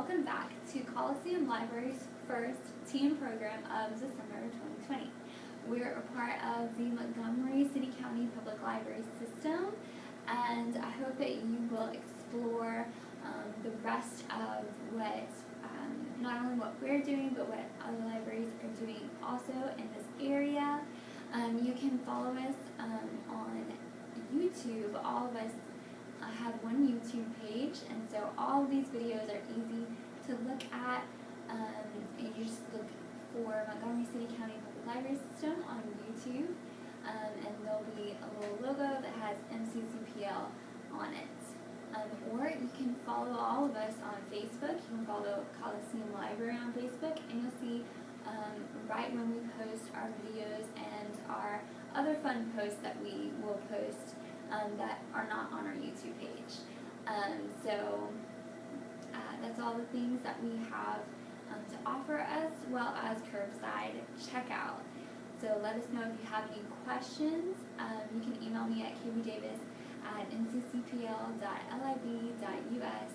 welcome back to Coliseum Library's first teen program of the summer of 2020. We're a part of the Montgomery City County Public Library system, and I hope that you will explore the rest of what, not only what we're doing, but what other libraries are doing also in this area. You can follow us on YouTube. All of us have one YouTube page, and so all of these videos are easy to look at. You just look for Montgomery City County Public Library System on YouTube, and there'll be a little logo that has MCCPL on it. Or you can follow all of us on Facebook. You can follow Coliseum Library on Facebook, and you'll see right when we post our videos and our other fun posts that we will post that are not on our YouTube page. That's all the things that we have to offer, as well as curbside checkout. So let us know if you have any questions. You can email me at kbdavis@nccpl.lib.us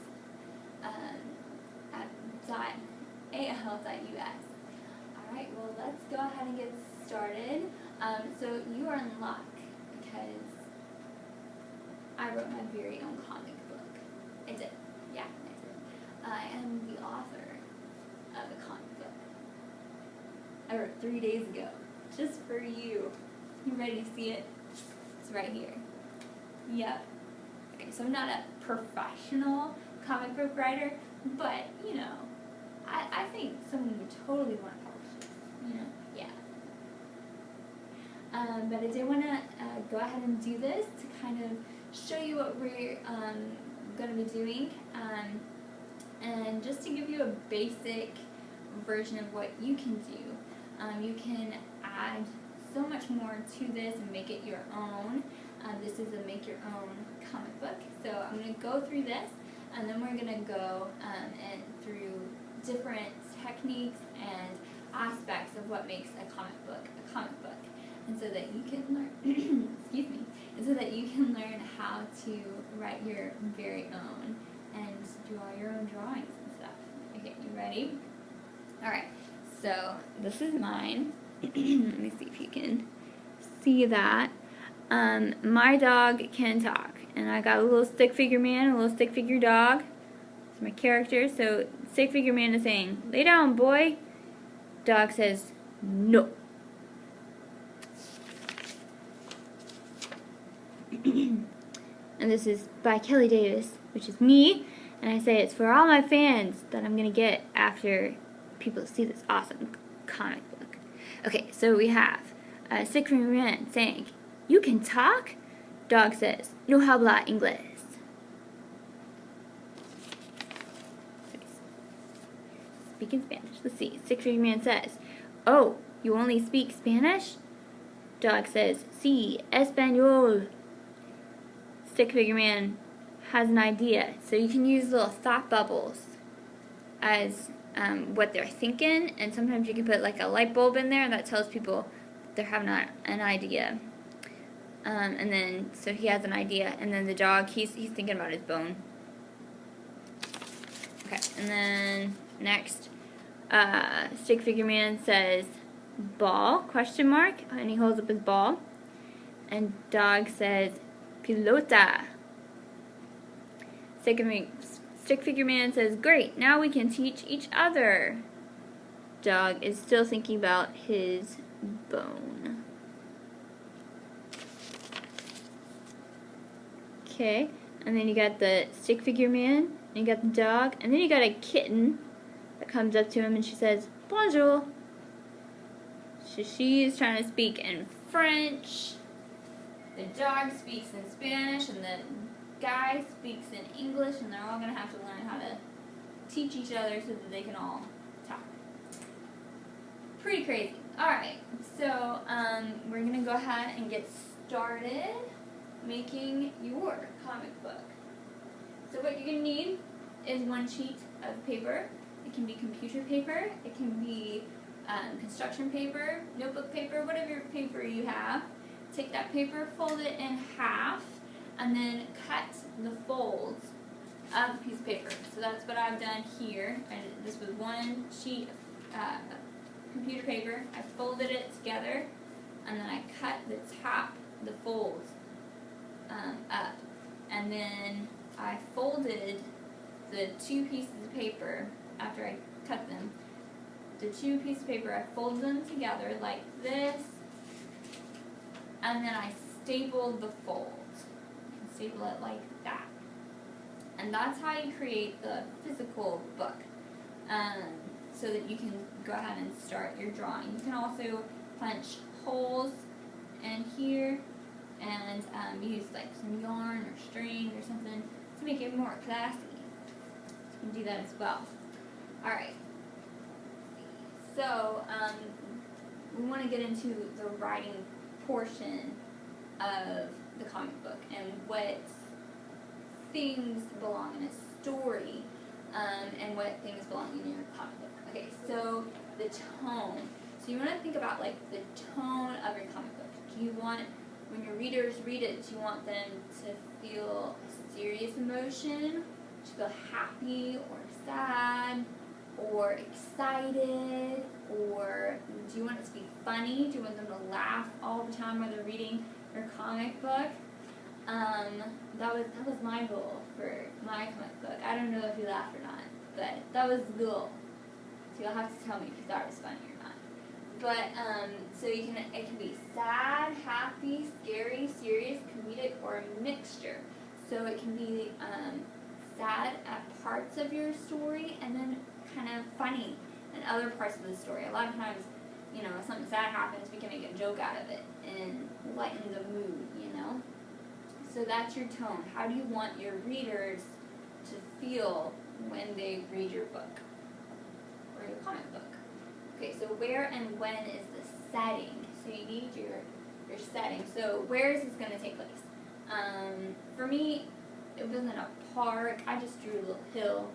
.al.us. Alright, well, let's go ahead and get started. So you are in luck because I wrote my very own comic book. I did. Yeah, I did. I am the author of a comic book. I wrote 3 days ago, just for you. You ready to see it? It's right here. Yep. Okay, so I'm not a professional comic book writer, but, you know, I think someone would totally want to publish this, you know? Yeah. But I did want to go ahead and do this to kind of show you what we're going to be doing, and just to give you a basic version of what you can do. You can add so much more to this and make it your own. This is a make your own comic book. So I'm going to go through this, and then we're going to go and through different techniques and aspects of what makes a comic book, and so that you can learn excuse me, and so that you can learn how to write your very own and draw your own drawings and stuff. Okay, you ready? Alright, so this is mine. Let me see if you can see that. My dog can talk, and I got a little stick figure man, a little stick figure dog. It's my character. So stick figure man is saying, "Lay down, boy." Dog says, "No." And this is by Kelly Davis, which is me, and I say it's for all my fans that I'm gonna get after people see this awesome comic book. Okay, so we have stick figure man saying, "You can talk?" Dog says, "No habla inglés." Speak in Spanish. Let's see. Stick figure man says, "Oh, you only speak Spanish?" Dog says, "Sí, español." Stick figure man has an idea, so you can use little thought bubbles as what they're thinking, and sometimes you can put like a light bulb in there, and that tells people they're having an idea. And then, so he has an idea, and then the dog, he's thinking about his bone. Okay, and then next, stick figure man says, "Ball?" question mark, and he holds up his ball, and dog says, "Pilota." Stick figure man says, "Great, now we can teach each other." Dog is still thinking about his bone. Okay, and then you got the stick figure man, and you got the dog, and then you got a kitten that comes up to him, and she says, "Bonjour." So she's trying to speak in French. The dog speaks in Spanish, and the guy speaks in English, and they're all going to have to learn how to teach each other so that they can all talk. Pretty crazy. Alright, so we're going to go ahead and get started making your comic book. So what you're going to need is one sheet of paper. It can be computer paper, it can be construction paper, notebook paper, whatever paper you have. Take that paper, fold it in half, and then cut the folds of the piece of paper. So that's what I've done here. And this was one sheet of computer paper. I folded it together, and then I cut the top, the folds, up. And then I folded the two pieces of paper after I cut them. The two pieces of paper, I folded them together like this, and then I stapled the folds. Staple it like that. And that's how you create the physical book, so that you can go ahead and start your drawing. You can also punch holes in here and use like some yarn or string or something to make it more classy. You can do that as well. Alright, so we want to get into the writing portion of the comic book and what things belong in a story, and what things belong in your comic book. Okay, so the tone. So you want to think about like the tone of your comic book. Do you want, when your readers read it, do you want them to feel serious emotion, to feel happy or sad or excited, or do you want it to be funny? Do you want them to laugh all the time while they're reading your comic book? That was my goal for my comic book. I don't know if you laughed or not, but that was the goal. So you'll have to tell me if you thought it was funny or not. But so it can be sad, happy, scary, serious, comedic, or a mixture. So it can be sad at parts of your story and then kind of funny in other parts of the story. A lot of times, you know, if something sad happens, we can make a joke out of it and lighten the mood, you know. So that's your tone. How do you want your readers to feel when they read your book or your comic book? Okay, so where and when is the setting? So you need your setting. So where is this going to take place? For me, it wasn't a park. I just drew a little hill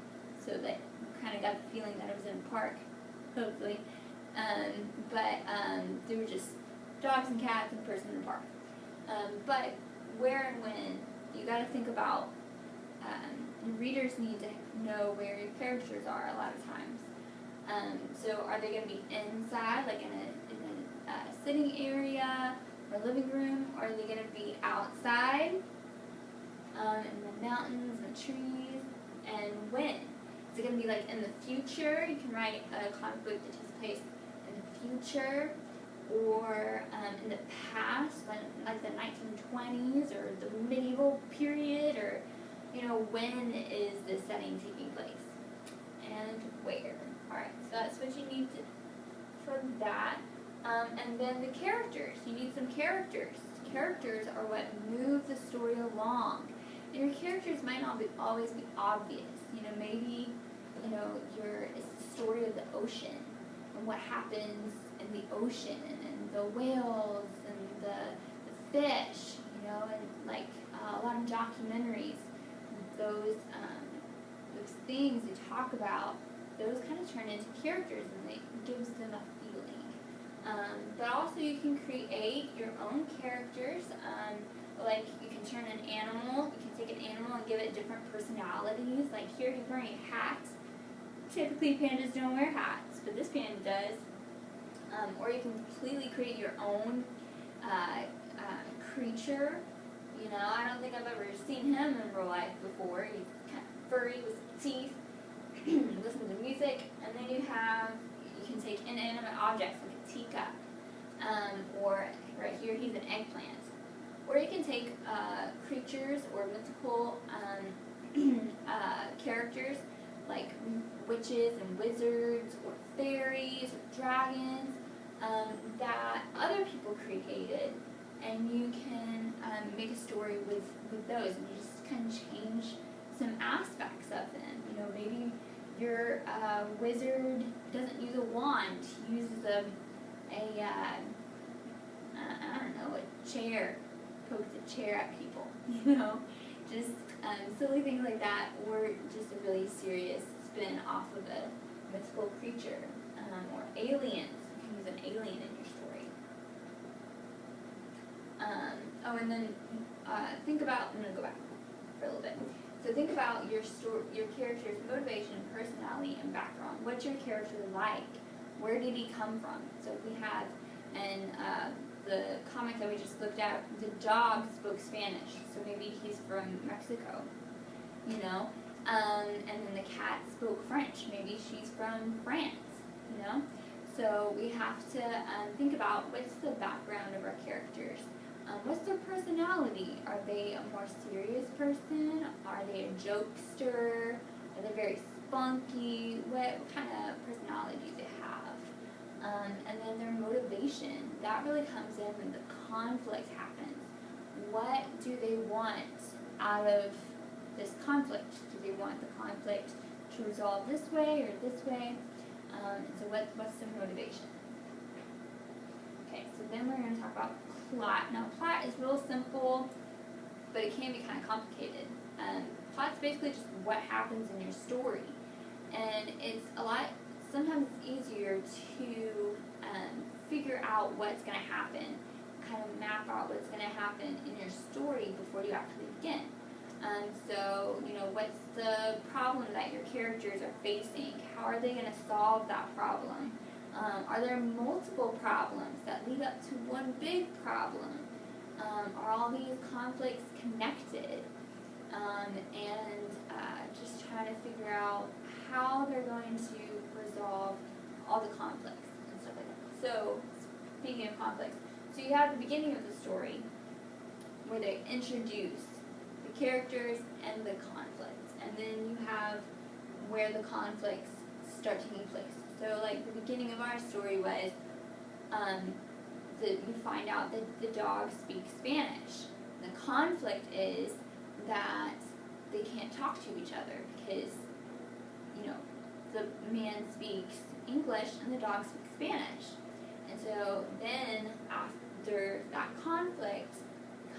so that you kind of got the feeling that it was in a park, hopefully. But there were just dogs and cats and a person in the park. But where and when, you got to think about, readers need to know where your characters are a lot of times. So are they going to be inside, like in a sitting area or living room, or are they going to be outside, in the mountains and the trees, and when? Is it going to be like in the future? You can write a comic book that takes place in the future, or in the past, like the 1920s or the medieval period, or, you know, when is the setting taking place and where? Alright, so that's what you need for that. And then the characters. You need some characters. Characters are what move the story along. And your characters might not always be obvious. You know, maybe, you know, it's the story of the ocean and what happens in the ocean and the whales and the fish, you know, and like a lot of documentaries, those things they talk about, those kind of turn into characters and it gives them a feeling. But also you can create your own characters. Like you can turn an animal, you can take an animal and give it different personalities. Like here he's wearing a hat. Typically pandas don't wear hats, but this panda does. Or you can completely create your own creature. You know, I don't think I've ever seen him in real life before. He's kind of furry with teeth, listen to music, and then you can take inanimate objects like a teacup, or right here he's an eggplant. Or you can take creatures or mythical characters like witches and wizards or fairies or dragons that other people created, and you can make a story with those, and you just kind of change some aspects of them. You know, maybe your wizard doesn't use a wand, he uses a chair, pokes a chair at people, you know, just silly things like that, or just a really serious spin off of a mythical creature, or aliens. You can use an alien in your story. And then think about, I'm going to go back for a little bit. So think about your character's motivation, personality, and background. What's your character like? Where did he come from? So if we have in the comic that we just looked at, the dog spoke Spanish, so maybe he's from Mexico, you know? And then the cat spoke French, maybe she's from France, you know? So we have to think about what's the background of our characters. What's their personality? Are they a more serious person? Are they a jokester? Are they very spunky? What kind of personality do they have? And then their motivation. That really comes in when the conflict happens. What do they want out of this conflict? Do they want the conflict to resolve this way or this way? So what's the motivation? Okay, so then we're going to talk about plot. Now, plot is real simple, but it can be kind of complicated. Plot's basically just what happens in your story, and it's sometimes it's easier to figure out what's going to happen, kind of map out what's going to happen in your story before you actually begin. So, you know, what's the problem that your characters are facing? How are they going to solve that problem? Are there multiple problems that lead up to one big problem? Are all these conflicts connected? Just trying to figure out how they're going to resolve all the conflicts and stuff like that. So, speaking of conflicts, so you have the beginning of the story where they introduce the characters and the conflicts, and then you have where the conflicts start taking place. So, like, the beginning of our story was you find out that the dog speaks Spanish. The conflict is that they can't talk to each other because, you know, the man speaks English and the dog speaks Spanish. And so then after that conflict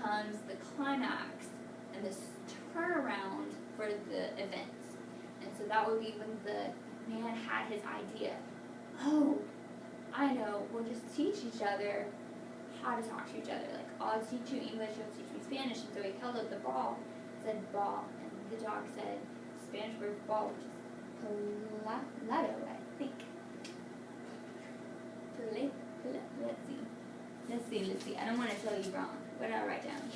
comes the climax and this turnaround for the events. And so that would be when the man had his idea. Oh, I know, we'll just teach each other how to talk to each other. Like, I'll teach you English, you'll teach me Spanish. And so he held up the ball, said ball, and the dog said Spanish word for ball, which is palado, I think. Let's see. I don't want to tell you wrong. What did I write down?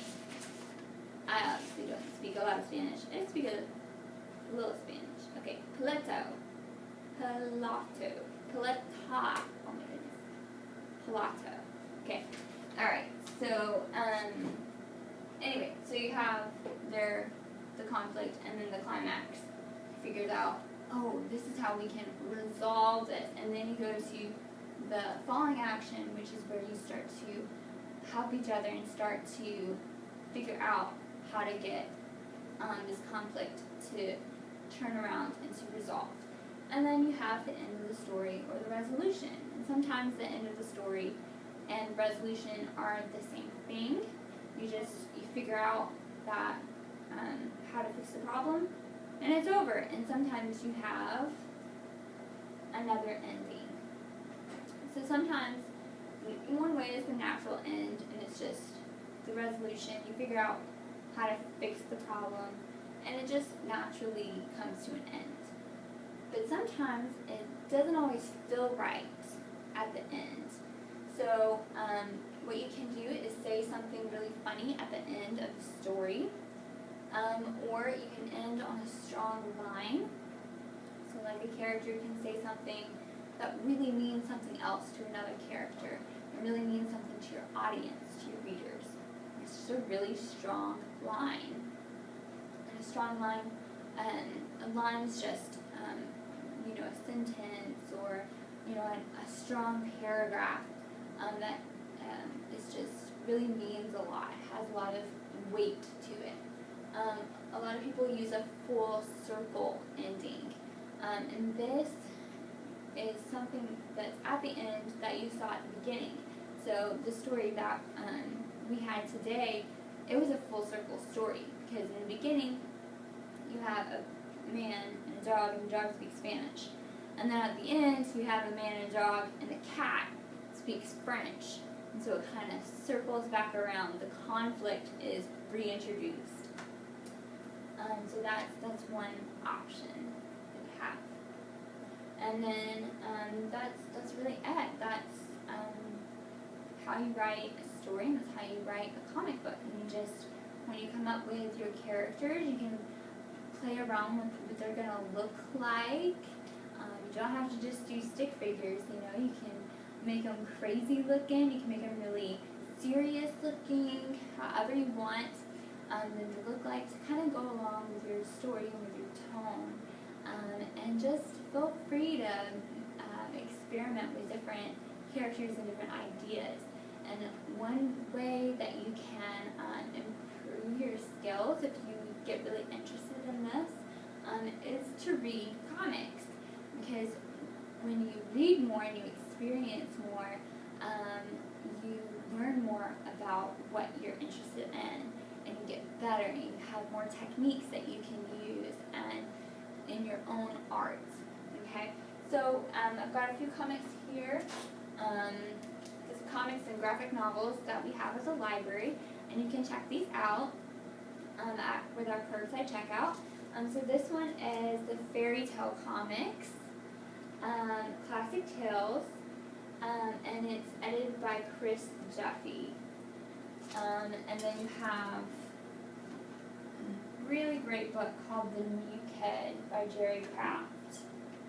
I obviously don't speak a lot of Spanish. I speak a little Spanish. Okay, paleto. Paleta. Oh my goodness. Palato. Okay. Alright. So, anyway, so you have the conflict and then the climax figures out, oh, this is how we can resolve this. And then you go to the falling action, which is where you start to help each other and start to figure out how to get this conflict to turn around and to resolve. And then you have the end of the story or the resolution. And sometimes the end of the story and resolution are the same thing. You figure out that how to fix the problem, and it's over. And sometimes you have another ending. So sometimes one way is the natural end, and it's just the resolution. You figure out how to fix the problem, and it just naturally comes to an end. But sometimes it doesn't always feel right at the end. So what you can do is say something really funny at the end of the story, or you can end on a strong line. So like a character can say something that really means something else to another character, and really means something to your audience, to your readers. It's just a really strong line. And a strong line, a line is just a sentence or a strong paragraph that is just really means a lot, has a lot of weight to it. A lot of people use a full circle ending, and this is something that's at the end that you saw at the beginning. So the story that we had today, it was a full circle story, because in the beginning you have a man and a dog, and the dog speaks Spanish. And then at the end, you have a man and a dog, and the cat speaks French. And so it kind of circles back around. The conflict is reintroduced. So that's one option that we have. And then that's really it. That's how you write a story, and that's how you write a comic book. And you just, when you come up with your characters, you can play around with what they're going to look like. You don't have to just do stick figures, you know. You can make them crazy looking, you can make them really serious looking, however you want them to look like, to kind of go along with your story and with your tone. And just feel free to experiment with different characters and different ideas. And one way that you can improve your skills, if you get really interested in this, is to read comics. Because when you read more and you experience more, you learn more about what you're interested in, and you get better, and you have more techniques that you can use and in your own art. Okay, so I've got a few comics here. This comics and graphic novels that we have at the library, and you can check these out with our curbside checkout. So this one is the Fairy Tale Comics, Classic Tales, and it's edited by Chris Jeffy. And then you have a really great book called The New Kid by Jerry Craft.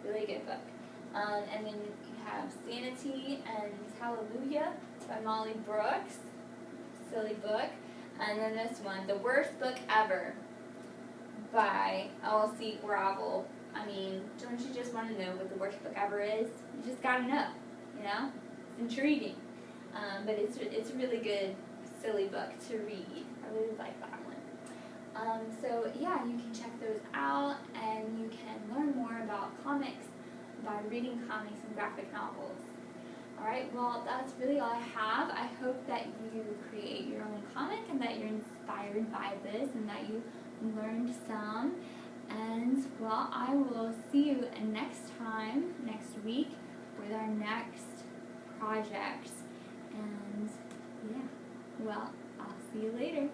Really good book. And then you have Sanity and Hallelujah by Molly Brooks. Silly book. And then this one, The Worst Book Ever by Elsie Gravel. I mean, don't you just want to know what the worst book ever is? You just gotta know, you know? It's intriguing. But it's a really good, silly book to read. I really like that one. So yeah, you can check those out, and you can learn more about comics by reading comics and graphic novels. Alright, well, that's really all I have. I hope that you create your own comic, and that you're inspired by this, and that you learned some. And, well, I will see you next week, with our next project. And, yeah, well, I'll see you later.